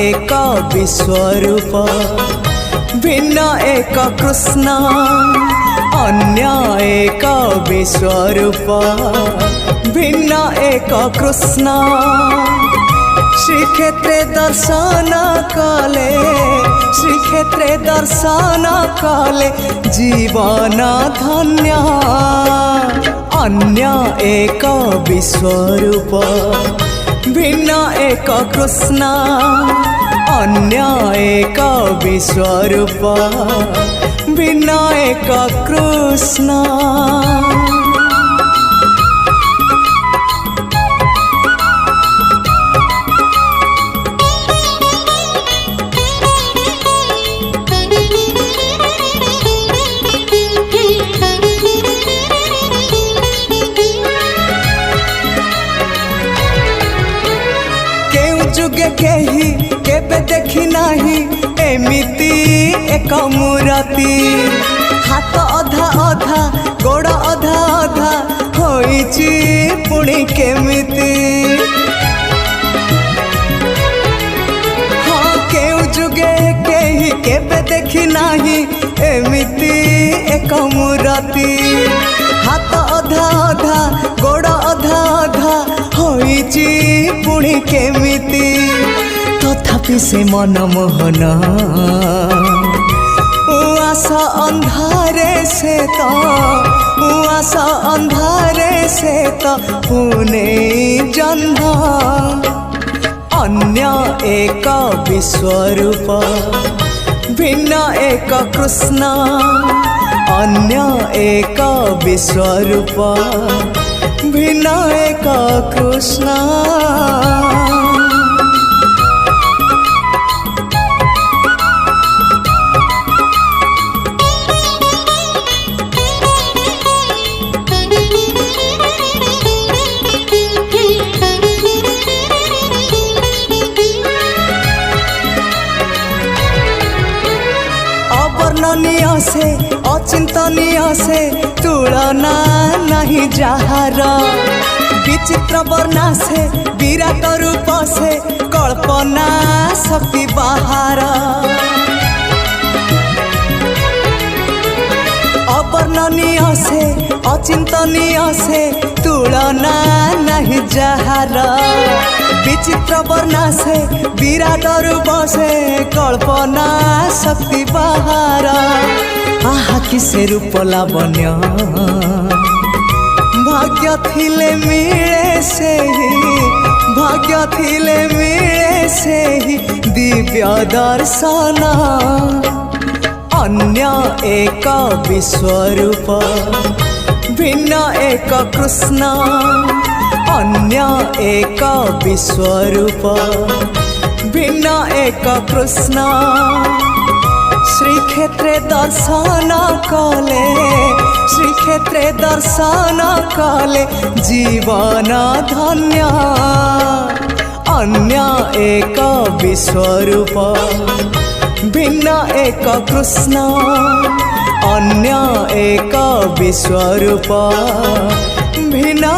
एक विश्वरूप भिन्न एक कृष्ण अन्य एक विश्वरूप भिन्न एक कृष्ण श्रीक्षेत्रे दर्शन कले श्रीक्षेत्रे दर्शन कले जीवन धन्य अन्य एक विश्वरूप भिन्न एक कृष्ण अन्य एक विश्वरूप भिन्न एक कृष्ण। जुगे केही केबे देखी नाही एमिति एक मूर्ति हाथ अधा अधा गोड़ अधा अधा होइची पुणी केमिति हाँ केउ जुगे केही केबे देखी नाही एमिति एक मूर्ति हाथ अधा अधा गोड़ अधा अधा होइची पुणी केमिति तथापि से मनमोहन उआस अंधारे से तो उआस अंधारे से तो पुणे जन्म अन्य एक विश्वरूप भिन्न एक कृष्ण अन्य एक विश्वरूप भिन्न एक कृष्ण। अवर्णनीय से अचिंतनीय से तुलना नहीं जहार विचित्र वर्णा से विराट रूप से कल्पना शक्ति बाहर अवर्णनीय से अचिंतनीय से तुलना नहीं जहार विचित्र वर्णा से विराट रूप से कल्पना शक्ति बाहर आहा किसे रूप लावण्य भाग्य थिले मिले से ही भाग्य थिले मिले से ही दिव्य दर्शन अन्य एक विश्वरूप भिन्न एक कृष्ण अन्य एक विश्वरूप भिन्न एक कृष्ण श्रीक्षेत्रे दर्शन कले श्रीक्षेत्रे दर्शन कले जीवन धन्य अन्य एक विश्वरूप भिन्न एक कृष्ण अन्य एक विश्वरूप भिन्न